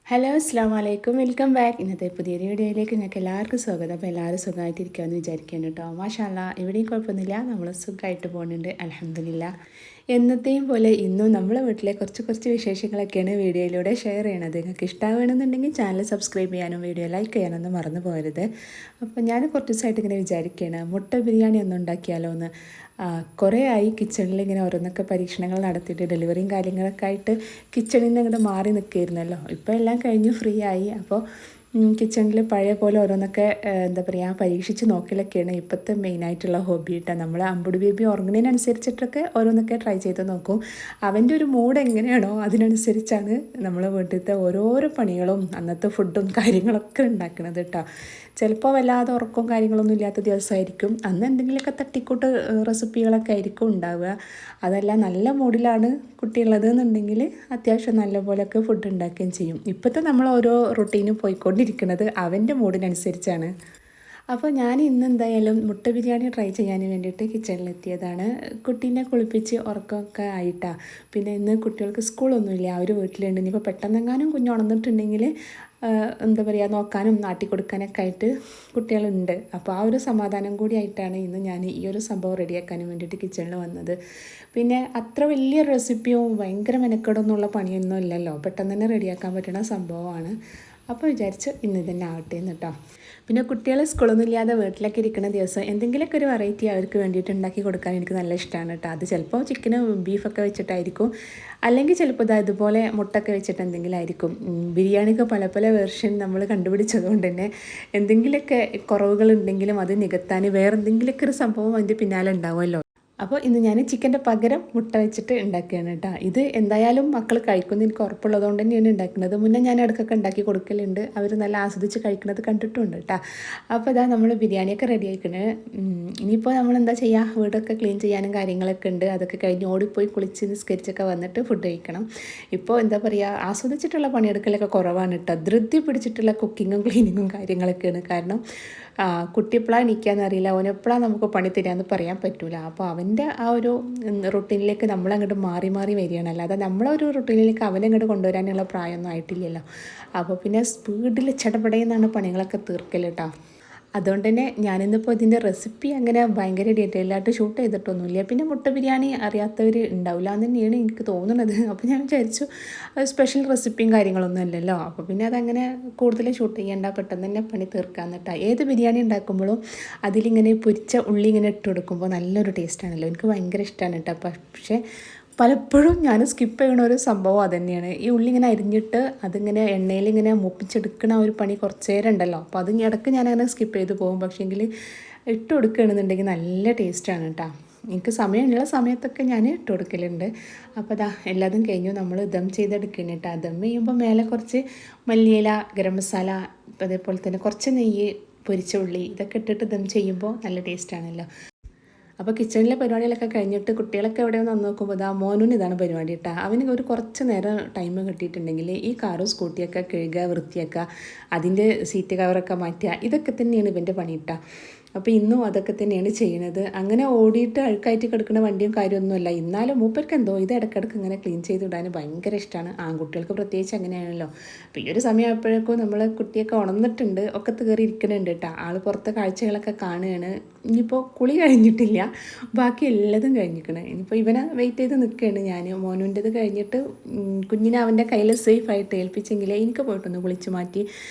Hello അസ്സാം വലൈക്കും welcome back. ഇന്നത്തെ പുതിയൊരു വീഡിയോയിലേക്ക് നിങ്ങൾക്ക് എല്ലാവർക്കും സ്വാഗതം. അപ്പോൾ എല്ലാവരും സുഖമായിട്ടിരിക്കുകയെന്ന് വിചാരിക്കുകയാണ് കേട്ടോ. മാഷാല്ലാ, ഇവിടെയും കുഴപ്പമൊന്നുമില്ല, നമ്മൾ സുഖമായിട്ട് പോകുന്നുണ്ട് അൽഹംദുലില്ലാ. എന്നത്തെയും പോലെ ഇന്നും നമ്മളെ വീട്ടിലെ കുറച്ച് വിശേഷങ്ങളൊക്കെയാണ് വീഡിയോയിലൂടെ ഷെയർ ചെയ്യണത്. നിങ്ങൾക്ക് ഇഷ്ടമാണെന്നുണ്ടെങ്കിൽ ചാനൽ സബ്സ്ക്രൈബ് ചെയ്യാനും വീഡിയോ ലൈക്ക് ചെയ്യാനൊന്നും മറന്നു പോകരുത്. അപ്പോൾ ഞാൻ കുറച്ച് ദിവസമായിട്ട് ഇങ്ങനെ വിചാരിക്കുകയാണ് മുട്ട ബിരിയാണി ഒന്നും ഉണ്ടാക്കിയാലോ എന്ന്. കുറേ ആയി കിച്ചണിൽ ഇങ്ങനെ ഓരോന്നൊക്കെ പരീക്ഷണങ്ങൾ നടത്തിയിട്ട് ഡെലിവറിയും കാര്യങ്ങളൊക്കെ ആയിട്ട് കിച്ചണിൽ നിന്ന് ഇങ്ങോട്ട് മാറി നിൽക്കുകയായിരുന്നല്ലോ. ഇപ്പോൾ എല്ലാം കഴിഞ്ഞ് ഫ്രീ ആയി. അപ്പോൾ കിച്ചണിൽ പഴയ പോലെ ഓരോന്നൊക്കെ എന്താ പറയുക പരീക്ഷിച്ച് നോക്കലൊക്കെയാണ് ഇപ്പോഴത്തെ മെയിനായിട്ടുള്ള ഹോബി കേട്ടോ. നമ്മൾ അമ്പുടി ബേബി ഉറങ്ങുന്നതിനനുസരിച്ചിട്ടൊക്കെ ഓരോന്നൊക്കെ ട്രൈ ചെയ്ത് നോക്കും. അവൻ്റെ ഒരു മൂഡ് എങ്ങനെയാണോ അതിനനുസരിച്ചാണ് നമ്മൾ വീട്ടിലത്തെ ഓരോരോ പണികളും അന്നത്തെ ഫുഡും കാര്യങ്ങളൊക്കെ ഉണ്ടാക്കുന്നത് കേട്ടോ. ചിലപ്പോൾ വല്ലാതെ ഉറക്കവും കാര്യങ്ങളൊന്നും ഇല്ലാത്ത ദിവസമായിരിക്കും, അന്ന് എന്തെങ്കിലുമൊക്കെ തട്ടിക്കൂട്ട് റെസിപ്പികളൊക്കെ ആയിരിക്കും ഉണ്ടാവുക. അതല്ല നല്ല മൂഡിലാണ് കുട്ടിയുള്ളത് എന്നുണ്ടെങ്കിൽ അത്യാവശ്യം നല്ലപോലെയൊക്കെ ഫുഡ് ഉണ്ടാക്കുകയും ചെയ്യും. ഇപ്പോഴത്തെ നമ്മൾ ഓരോ റുട്ടീനും പോയിക്കൊണ്ടിരിക്കുന്നത് അവൻ്റെ മൂഡിനനുസരിച്ചാണ്. അപ്പോൾ ഞാൻ ഇന്ന് എന്തായാലും മുട്ട ബിരിയാണി ട്രൈ ചെയ്യാൻ വേണ്ടിയിട്ട് കിച്ചണിലെത്തിയതാണ്. കുട്ടീനെ കുളിപ്പിച്ച് ഉറക്കമൊക്കെ ആയിട്ടാണ്. പിന്നെ ഇന്ന് കുട്ടികൾക്ക് സ്കൂളൊന്നുമില്ല, അവർ വീട്ടിലുണ്ട്. ഇനിയിപ്പോൾ പെട്ടെന്നെങ്ങാനും കുഞ്ഞ് ഉണർന്നിട്ടുണ്ടെങ്കിൽ എന്താ പറയുക നോക്കാനും നാട്ടി കൊടുക്കാനൊക്കെ ആയിട്ട് കുട്ടികളുണ്ട്. അപ്പോൾ ആ ഒരു സമാധാനം കൂടി ആയിട്ടാണ് ഇന്ന് ഞാൻ ഈ ഒരു സംഭവം റെഡിയാക്കാനും വേണ്ടിയിട്ട് കിച്ചണിൽ വന്നത്. പിന്നെ അത്ര വലിയ റെസിപ്പിയോ ഭയങ്കര മെനക്കെടൊന്നുമുള്ള പണിയൊന്നും ഇല്ലല്ലോ, പെട്ടെന്ന് തന്നെ റെഡിയാക്കാൻ പറ്റുന്ന സംഭവമാണ്. അപ്പോൾ വിചാരിച്ചു ഇന്ന് തന്നെ ആവട്ടെ എന്ന് കേട്ടോ. പിന്നെ കുട്ടികൾ സ്കൂളൊന്നും ഇല്ലാതെ വീട്ടിലൊക്കെ ഇരിക്കുന്ന ദിവസം എന്തെങ്കിലുമൊക്കെ ഒരു വെറൈറ്റി അവർക്ക് വേണ്ടിയിട്ട് ഉണ്ടാക്കി കൊടുക്കാൻ എനിക്ക് നല്ല ഇഷ്ടമാണ് കേട്ടോ. അത് ചിലപ്പോൾ ചിക്കനും ബീഫൊക്കെ വെച്ചിട്ടായിരിക്കും, അല്ലെങ്കിൽ ചിലപ്പോൾ ഇതുപോലെ മുട്ടൊക്കെ വെച്ചിട്ട് എന്തെങ്കിലും ആയിരിക്കും. ബിരിയാണിക്ക് പല പല വെർഷൻ നമ്മൾ കണ്ടുപിടിച്ചതുകൊണ്ട് തന്നെ എന്തെങ്കിലുമൊക്കെ കുറവുകളുണ്ടെങ്കിലും അത് നികത്താൻ വേറെ എന്തെങ്കിലുമൊക്കെ ഒരു സംഭവം അതിൻ്റെ പിന്നാലെ ഉണ്ടാവുമല്ലോ. അപ്പോൾ ഇന്ന് ഞാൻ ചിക്കൻ്റെ പകരം മുട്ട വെച്ചിട്ട് ഉണ്ടാക്കുകയാണ് കേട്ടോ. ഇത് എന്തായാലും മക്കൾ കഴിക്കുമെന്ന് എനിക്ക് ഉറപ്പുള്ളതുകൊണ്ട് തന്നെയാണ് ഉണ്ടാക്കുന്നത്. മുന്നേ ഞാൻ ഇടയ്ക്കൊക്കെ ഉണ്ടാക്കി കൊടുക്കലുണ്ട്, അവർ നല്ല ആസ്വദിച്ച് കഴിക്കുന്നത് കണ്ടിട്ടുണ്ട് കേട്ടോ. അപ്പോൾ ഇതാ നമ്മൾ ബിരിയാണിയൊക്കെ റെഡി ആയിക്കണേ. ഇനിയിപ്പോൾ നമ്മൾ എന്താ ചെയ്യുക, വീടൊക്കെ ക്ലീൻ ചെയ്യാനും കാര്യങ്ങളൊക്കെ ഉണ്ട്. അതൊക്കെ കഴിഞ്ഞ് ഓടിപ്പോയി കുളിച്ച് നിസ്കരിച്ചൊക്കെ വന്നിട്ട് ഫുഡ് കഴിക്കണം. ഇപ്പോൾ എന്താ പറയുക ആസ്വദിച്ചിട്ടുള്ള പണിയെടുക്കലൊക്കെ കുറവാണ് കേട്ടോ. ധൃതി പിടിച്ചിട്ടുള്ള കുക്കിങ്ങും ക്ലീനിങ്ങും കാര്യങ്ങളൊക്കെയാണ്. കാരണം കുട്ടി എപ്പോഴാണ് എണീക്കാന്നറിയില്ല, ഓനെപ്പോഴാണ് നമുക്ക് പണി തരാമെന്ന് പറയാൻ പറ്റില്ല. അപ്പോൾ അവൻ്റെ ആ ഒരു റുട്ടീനിലേക്ക് നമ്മളങ്ങോട്ട് മാറി മാറി വരികയാണ്. അല്ലാതെ നമ്മളൊരു റുട്ടീനിലേക്ക് അവനങ്ങോട്ട് കൊണ്ടുവരാനുള്ള പ്രായമൊന്നും ആയിട്ടില്ലല്ലോ. അപ്പോൾ പിന്നെ സ്പീഡിൽ ചടപടയെന്നാണ് പണികളൊക്കെ തീർക്കൽ കേട്ടോ. അതുകൊണ്ട് തന്നെ ഞാനിന്നിപ്പോൾ ഇതിൻ്റെ റെസിപ്പി അങ്ങനെ ഭയങ്കര ഡീറ്റെയിലായിട്ട് ഷൂട്ട് ചെയ്തിട്ടൊന്നുമില്ല. പിന്നെ മുട്ട ബിരിയാണി അറിയാത്തവർ ഉണ്ടാവില്ല എന്ന് തന്നെയാണ് എനിക്ക് തോന്നുന്നത്. അപ്പോൾ ഞാൻ വിചാരിച്ചു സ്പെഷ്യൽ റെസിപ്പിയും കാര്യങ്ങളൊന്നും അല്ലല്ലോ, അപ്പോൾ പിന്നെ അതങ്ങനെ കൂടുതൽ ഷൂട്ട് ചെയ്യേണ്ട, പെട്ടെന്ന് തന്നെ പണി തീർക്കാമെന്നിട്ടാണ്. ഏത് ബിരിയാണി ഉണ്ടാക്കുമ്പോഴും അതിലിങ്ങനെ പൊരിച്ച ഉള്ളി ഇങ്ങനെ ഇട്ട് കൊടുക്കുമ്പോൾ നല്ലൊരു ടേസ്റ്റാണല്ലോ, എനിക്ക് ഭയങ്കര ഇഷ്ടമാണ് കേട്ടോ. പക്ഷേ പലപ്പോഴും ഞാൻ സ്കിപ്പ് ചെയ്യണ ഒരു സംഭവം അതുതന്നെയാണ്. ഈ ഉള്ളി ഇങ്ങനെ അരിഞ്ഞിട്ട് അതിങ്ങനെ എണ്ണയിൽ ഇങ്ങനെ മൂപ്പിച്ചെടുക്കണ ഒരു പണി കുറച്ച് നേരം ഉണ്ടല്ലോ, അപ്പോൾ അത് ഇടയ്ക്ക് ഞാനങ്ങനെ സ്കിപ്പ് ചെയ്ത് പോകും. പക്ഷേങ്കിൽ ഇട്ട് കൊടുക്കുകയാണെന്നുണ്ടെങ്കിൽ നല്ല ടേസ്റ്റാണ് കേട്ടോ. എനിക്ക് സമയമുള്ള സമയത്തൊക്കെ ഞാൻ ഇട്ട് കൊടുക്കലുണ്ട്. അപ്പോൾ അതാ എല്ലാതും കഴിഞ്ഞു, നമ്മൾ ദം ചെയ്തെടുക്കണം കേട്ടോ. ദം ചെയ്യുമ്പോൾ മേലെ കുറച്ച് മല്ലിയില, ഗരം മസാല, അതേപോലെ തന്നെ കുറച്ച് നെയ്യ്, പൊരിച്ച ഉള്ളി ഇതൊക്കെ ഇട്ടിട്ട് ദം ചെയ്യുമ്പോൾ നല്ല ടേസ്റ്റാണല്ലോ. അപ്പോൾ കിച്ചണിലെ പരിപാടികളൊക്കെ കഴിഞ്ഞിട്ട് കുട്ടികളൊക്കെ എവിടെയെന്ന് വന്ന് നോക്കുമ്പോൾ ഇതാ മോനും ഇതാണ് പരിപാടി കേട്ടോ. അവന് ഒരു കുറച്ച് നേരം ടൈം കിട്ടിയിട്ടുണ്ടെങ്കിൽ ഈ കാറും സ്കൂട്ടിയൊക്കെ കഴുകുക, വൃത്തിയാക്കുക, അതിൻ്റെ സീറ്റ് കവറൊക്കെ മാറ്റുക, ഇതൊക്കെ തന്നെയാണ് ഇവൻ്റെ പണി കേട്ടോ. അപ്പോൾ ഇന്നും അതൊക്കെ തന്നെയാണ് ചെയ്യുന്നത്. അങ്ങനെ ഓടിയിട്ട് അഴുക്കായിട്ട് കിടക്കുന്ന വണ്ടിയും കാര്യമൊന്നുമല്ല, എന്നാലും മൂപ്പർക്ക് എന്തോ ഇത് ഇടയ്ക്കിടയ്ക്ക് ഇങ്ങനെ ക്ലീൻ ചെയ്തിടാൻ ഭയങ്കര ഇഷ്ടമാണ്. ആൺകുട്ടികൾക്ക് പ്രത്യേകിച്ച് അങ്ങനെയാണല്ലോ. അപ്പോൾ ഈ ഒരു സമയമായപ്പോഴേക്കും നമ്മൾ കുട്ടിയൊക്കെ ഉണർന്നിട്ടുണ്ട്, ഒക്കെ കയറി ഇരിക്കുന്നുണ്ട് കേട്ടോ. ആൾ പുറത്തെ കാഴ്ചകളൊക്കെ കാണുകയാണ്. ഇനിയിപ്പോൾ കുളി കഴിഞ്ഞിട്ടില്ല, ബാക്കി എല്ലാതും കഴിഞ്ഞിരിക്കണം. ഇനിയിപ്പോൾ ഇവനെ വെയിറ്റ് ചെയ്ത് നിൽക്കുകയാണ് ഞാൻ. മോനുൻ്റെത് കഴിഞ്ഞിട്ട് കുഞ്ഞിനെ അവൻ്റെ കയ്യിൽ സേഫായിട്ട് ഏൽപ്പിച്ചെങ്കിലേ എനിക്ക് പോയിട്ടൊന്ന് കുളിച്ച് മാറ്റി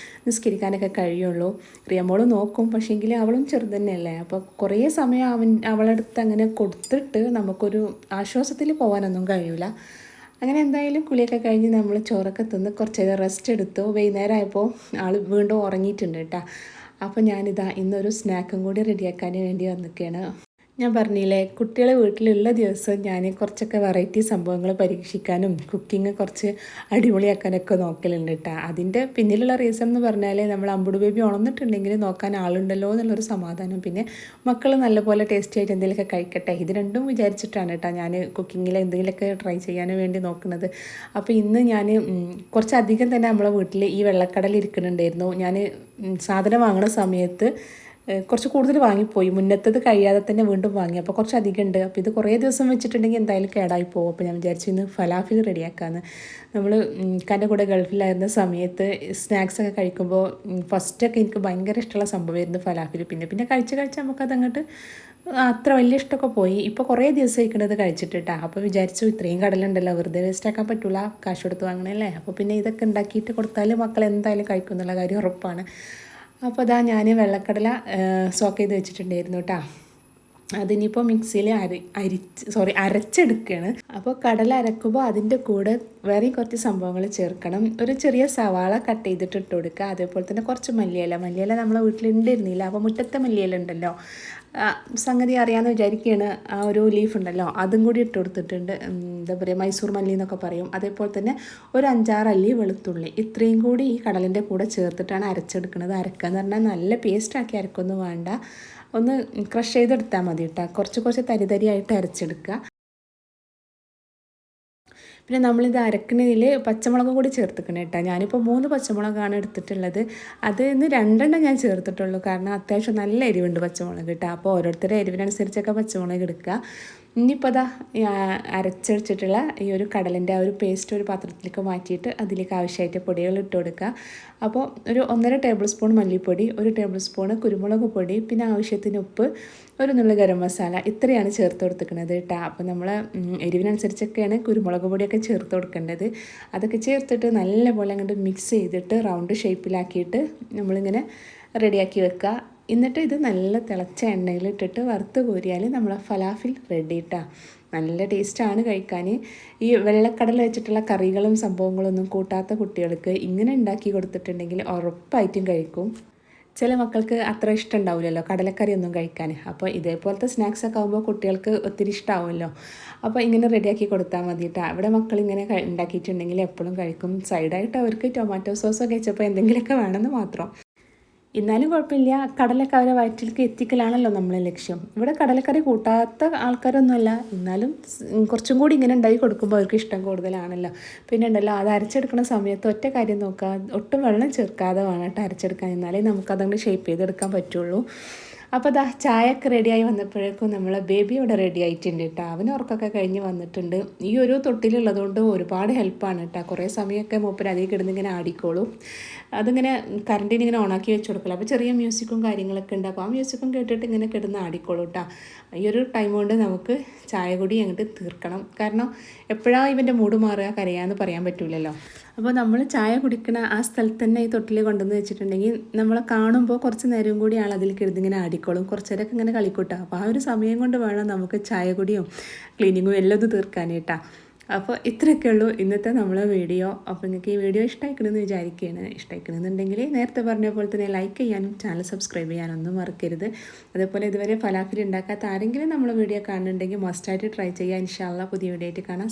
നിസ്കരിക്കാനൊക്കെ കഴിയുള്ളൂ. റിയമോൾ നോക്കും, പക്ഷേങ്കിൽ അവളും ചെറുത് തന്നെയല്ലേ. അപ്പോൾ കുറേ സമയം അവളടുത്ത് അങ്ങനെ കൊടുത്തിട്ട് നമുക്കൊരു ആശ്വാസത്തിൽ പോകാനൊന്നും കഴിയില്ല. അങ്ങനെ എന്തായാലും കുളിയൊക്കെ കഴിഞ്ഞ് നമ്മൾ ചോറൊക്കെ തിന്ന് കുറച്ച് നേരം റെസ്റ്റ് എടുത്തു. വൈകുന്നേരം ആയപ്പോൾ ആൾ വീണ്ടും ഉറങ്ങിയിട്ടുണ്ട് കേട്ടോ. അപ്പോൾ ഞാനിതാ ഇന്നൊരു സ്നാക്കും കൂടി റെഡിയാക്കാൻ വേണ്ടി വന്നിരിക്കുകയാണ്. ഞാൻ പറഞ്ഞില്ലേ, കുട്ടികളെ വീട്ടിലുള്ള ദിവസം ഞാൻ കുറച്ചൊക്കെ വെറൈറ്റി സംഭവങ്ങൾ പരീക്ഷിക്കാനും കുക്കിങ് കുറച്ച് അടിപൊളിയാക്കാനൊക്കെ നോക്കലുണ്ട് കേട്ടോ. അതിൻ്റെ പിന്നിലുള്ള റീസൺ എന്ന് പറഞ്ഞാൽ നമ്മൾ അമ്പുടു ബേബി ഉണർന്നിട്ടുണ്ടെങ്കിൽ നോക്കാൻ ആളുണ്ടല്ലോ എന്നുള്ളൊരു സമാധാനം, പിന്നെ മക്കൾ നല്ലപോലെ ടേസ്റ്റി ആയിട്ട് എന്തെങ്കിലുമൊക്കെ കഴിക്കട്ടെ, ഇത് രണ്ടും വിചാരിച്ചിട്ടാണ് കേട്ടോ ഞാൻ കുക്കിങ്ങിൽ എന്തെങ്കിലുമൊക്കെ ട്രൈ ചെയ്യാൻ വേണ്ടി നോക്കുന്നത്. അപ്പോൾ ഇന്ന് ഞാൻ കുറച്ചധികം തന്നെ നമ്മളെ വീട്ടിൽ ഈ വെള്ളക്കടല ഇരിക്കുന്നുണ്ടായിരുന്നു. ഞാൻ സാധനം വാങ്ങുന്ന സമയത്ത് കുറച്ച് കൂടുതൽ വാങ്ങിപ്പോയി. മുന്നത്തത് കഴിയാതെ തന്നെ വീണ്ടും വാങ്ങി. അപ്പോൾ കുറച്ച് അധികം ഉണ്ട്. അപ്പോൾ ഇത് കുറേ ദിവസം വെച്ചിട്ടുണ്ടെങ്കിൽ എന്തായാലും കേടായി പോകും. അപ്പോൾ ഞാൻ വിചാരിച്ചു ഇന്ന് ഫലാഫിൽ റെഡിയാക്കാമെന്ന്. നമ്മൾ ഇക്കാൻ്റെ കൂടെ ഗൾഫിലായിരുന്ന സമയത്ത് സ്നാക്സൊക്കെ കഴിക്കുമ്പോൾ ഫസ്റ്റൊക്കെ എനിക്ക് ഭയങ്കര ഇഷ്ടമുള്ള സംഭവമായിരുന്നു ഫലാഫിൽ. പിന്നെ പിന്നെ കഴിച്ച് നമുക്കതങ്ങോട്ട് അത്ര വലിയ ഇഷ്ടമൊക്കെ പോയി. ഇപ്പോൾ കുറേ ദിവസം കഴിക്കണത് കഴിച്ചിട്ടാ. അപ്പോൾ വിചാരിച്ചു ഇത്രയും കടലുണ്ടല്ലോ, വെറുതെ വേസ്റ്റ് ആക്കാൻ പറ്റില്ല, കാശ് കൊടുത്ത് വാങ്ങണല്ലേ. അപ്പോൾ പിന്നെ ഇതൊക്കെ ഉണ്ടാക്കിയിട്ട് കൊടുത്താൽ മക്കൾ എന്തായാലും കഴിക്കും എന്നുള്ള കാര്യം ഉറപ്പാണ്. അപ്പോൾ അതാ ഞാൻ വെള്ളക്കടല സോക്ക് ചെയ്ത് വെച്ചിട്ടുണ്ടായിരുന്നു കേട്ടോ. അതിനിപ്പോൾ മിക്സിയിൽ അരച്ചെടുക്കുകയാണ്. അപ്പോൾ കടല അരക്കുമ്പോൾ അതിൻ്റെ കൂടെ വേറെയും കുറച്ച് സംഭവങ്ങൾ ചേർക്കണം. ഒരു ചെറിയ സവാള കട്ട് ചെയ്തിട്ട് ഇട്ട് കൊടുക്കുക. അതേപോലെ തന്നെ കുറച്ച് മല്ലിയില നമ്മളെ വീട്ടിലുണ്ടായിരുന്നില്ല. അപ്പോൾ മുറ്റത്തെ മല്ലിയില ഉണ്ടല്ലോ, സംഗതി അറിയാമെന്ന് വിചാരിക്കുകയാണ്. ആ ഒരു ലീഫ് ഉണ്ടല്ലോ, അതും കൂടി ഇട്ട് കൊടുത്തിട്ടുണ്ട്. എന്താ പറയുക, മൈസൂർ മല്ലി എന്നൊക്കെ പറയും. അതേപോലെ തന്നെ ഒരു 5-6 അല്ലി വെളുത്തുള്ളി, ഇത്രയും കൂടി ഈ കടലിൻ്റെ കൂടെ ചേർത്തിട്ടാണ് അരച്ചെടുക്കുന്നത്. അരക്കുക എന്ന് പറഞ്ഞാൽ നല്ല പേസ്റ്റാക്കി അരക്കൊന്നും വേണ്ട, ഒന്ന് ക്രഷ് ചെയ്തെടുത്താൽ മതി കേട്ടോ. കുറച്ച് തരിതരിയായിട്ട് അരച്ചെടുക്കുക. പിന്നെ നമ്മളിത് അരക്കുന്നതിൽ പച്ചമുളകും കൂടി ചേർത്തിക്കണം കേട്ടോ. ഞാനിപ്പോൾ 3 പച്ചമുളകാണ് എടുത്തിട്ടുള്ളത്. അതിൽ നിന്ന് 2 ഞാൻ ചേർത്തിട്ടുള്ളൂ, കാരണം അത്യാവശ്യം നല്ല എരിവുണ്ട് പച്ചമുളക് കേട്ടോ. അപ്പോൾ ഓരോരുത്തരുടെ എരിവിനനുസരിച്ചൊക്കെ പച്ചമുളക് എടുക്കുക. ഇനിയിപ്പോൾ അതാ അരച്ചടിച്ചിട്ടുള്ള ഈ ഒരു കടലിൻ്റെ ആ ഒരു പേസ്റ്റ് ഒരു പാത്രത്തിലേക്ക് മാറ്റിയിട്ട് അതിലേക്ക് ആവശ്യമായിട്ട് പൊടികൾ ഇട്ട് കൊടുക്കുക. അപ്പോൾ ഒരു 1.5 ടേബിൾ സ്പൂൺ മല്ലിപ്പൊടി, 1 ടേബിൾ സ്പൂൺ കുരുമുളക് പൊടി, പിന്നെ ആവശ്യത്തിന് ഉപ്പ്, ഒരു നുള്ളു ഗരം മസാല, ഇത്രയാണ് ചേർത്ത് കൊടുത്തിരിക്കുന്നത് കേട്ടോ. അപ്പോൾ നമ്മൾ എരിവിനനുസരിച്ചൊക്കെയാണ് കുരുമുളക് പൊടിയൊക്കെ ചേർത്ത് കൊടുക്കേണ്ടത്. അതൊക്കെ ചേർത്തിട്ട് നല്ലപോലെ അങ്ങോട്ട് മിക്സ് ചെയ്തിട്ട് റൗണ്ട് ഷേപ്പിലാക്കിയിട്ട് നമ്മളിങ്ങനെ റെഡിയാക്കി വെക്കുക. എന്നിട്ട് ഇത് നല്ല തിളച്ച എണ്ണയിലിട്ടിട്ട് വറുത്ത് കോരിയാൽ നമ്മളെ ഫലാഫിൽ റെഡി ഇട്ടാ. നല്ല ടേസ്റ്റാണ് കഴിക്കാൻ. ഈ വെള്ളക്കടല വെച്ചിട്ടുള്ള കറികളും സംഭവങ്ങളൊന്നും കൂട്ടാത്ത കുട്ടികൾക്ക് ഇങ്ങനെ ഉണ്ടാക്കി കൊടുത്തിട്ടുണ്ടെങ്കിൽ ഉറപ്പായിട്ടും കഴിക്കും. ചില മക്കൾക്ക് അത്ര ഇഷ്ടം ഉണ്ടാവില്ലല്ലോ കടലക്കറി ഒന്നും കഴിക്കാൻ. അപ്പോൾ ഇതേപോലത്തെ സ്നാക്സൊക്കെ ആകുമ്പോൾ കുട്ടികൾക്ക് ഒത്തിരി ഇഷ്ടമാവുമല്ലോ. അപ്പോൾ ഇങ്ങനെ റെഡിയാക്കി കൊടുത്താൽ മതിയിട്ടാ. അവിടെ മക്കൾ ഇങ്ങനെ ഉണ്ടാക്കിയിട്ടുണ്ടെങ്കിൽ എപ്പോഴും കഴിക്കും. സൈഡായിട്ട് അവർക്ക് ടൊമാറ്റോ സോസോ കഴിച്ചപ്പോൾ എന്തെങ്കിലുമൊക്കെ വേണമെന്ന് മാത്രം. എന്നാലും കുഴപ്പമില്ല, കടലൊക്കെ അവരെ വയറ്റിലേക്ക് എത്തിക്കലാണല്ലോ നമ്മളെ ലക്ഷ്യം. ഇവിടെ കടലക്കറി കൂട്ടാത്ത ആൾക്കാരൊന്നുമല്ല, എന്നാലും കുറച്ചും കൂടി ഇങ്ങനെ ഉണ്ടാക്കി കൊടുക്കുമ്പോൾ അവർക്ക് ഇഷ്ടം കൂടുതലാണല്ലോ. പിന്നെ ഉണ്ടല്ലോ, അത് അരച്ചെടുക്കുന്ന സമയത്ത് ഒറ്റ കാര്യം നോക്കുക, ഒട്ടും വെള്ളം ചേർക്കാതെ വേണം അരച്ചെടുക്കാൻ. എന്നാലേ നമുക്കതങ്ങോട്ട് ഷേപ്പ് ചെയ്തെടുക്കാൻ പറ്റുള്ളൂ. അപ്പോൾ അതാ ചായയൊക്കെ റെഡിയായി വന്നപ്പോഴേക്കും നമ്മളെ ബേബി ഇവിടെ റെഡി ആയിട്ടുണ്ട് കേട്ടോ. അവന് ഉറക്കമൊക്കെ കഴിഞ്ഞ് വന്നിട്ടുണ്ട്. ഈ ഒരു തൊട്ടിലുള്ളതുകൊണ്ട് ഒരുപാട് ഹെൽപ്പാണ് കേട്ടോ. കുറേ സമയമൊക്കെ മൂപ്പര് അതിൽ കിടന്നിങ്ങനെ ആടിക്കോളും. അതിങ്ങനെ കറണ്ടിന് ഇങ്ങനെ ഓണാക്കി വെച്ച് കൊടുക്കില്ല. അപ്പോൾ ചെറിയ മ്യൂസിക്കും കാര്യങ്ങളൊക്കെ ഉണ്ട്. അപ്പോൾ ആ മ്യൂസിക്കും കേട്ടിട്ട് ഇങ്ങനെ കിടന്ന് ആടിക്കോളും കേട്ടോ. ഈ ഒരു ടൈം കൊണ്ട് നമുക്ക് ചായ കൂടി അങ്ങോട്ട് തീർക്കണം. കാരണം എപ്പോഴാണ് ഇവൻ്റെ മൂഡ് മാറുക, കരയാന്ന് പറയാൻ പറ്റില്ലല്ലോ. അപ്പോൾ നമ്മൾ ചായ കുടിക്കണ ആ സ്ഥലത്ത് തന്നെ ഈ തൊട്ടിൽ കൊണ്ടുവന്ന് വെച്ചിട്ടുണ്ടെങ്കിൽ നമ്മളെ കാണുമ്പോൾ കുറച്ച് നേരം കൂടി ആൾ അതിൽ കിടന്നിങ്ങനെ ആടിക്കോളും. കുറച്ച് നേരമൊക്കെ ഇങ്ങനെ കളിക്കൂട്ടാം. അപ്പോൾ ആ ഒരു സമയം കൊണ്ട് വേണം നമുക്ക് ചായ കുടിയും ക്ലീനിങ്ങും എല്ലാം ഇത് തീർക്കാനായിട്ടാണ്. അപ്പോൾ ഇത്രയൊക്കെ ഉള്ളൂ ഇന്നത്തെ നമ്മളെ വീഡിയോ. അപ്പോൾ നിങ്ങൾക്ക് ഈ വീഡിയോ ഇഷ്ടമായിക്കണമെന്ന് വിചാരിക്കുകയാണ്. ഇഷ്ടമായിക്കണമെന്നുണ്ടെങ്കിൽ നേരത്തെ പറഞ്ഞ പോലെ തന്നെ ലൈക്ക് ചെയ്യാനും ചാനൽ സബ്സ്ക്രൈബ് ചെയ്യാനൊന്നും മറക്കരുത്. അതേപോലെ ഇതുവരെ ഫലാഫിൽ ഉണ്ടാക്കാത്ത ആരെങ്കിലും നമ്മളെ വീഡിയോ കാണുന്നുണ്ടെങ്കിൽ മസ്റ്റായിട്ട് ട്രൈ ചെയ്യുക. ഇൻഷാ അല്ലാഹ് പുതിയ വീഡിയോ ആയിട്ട് കാണാം.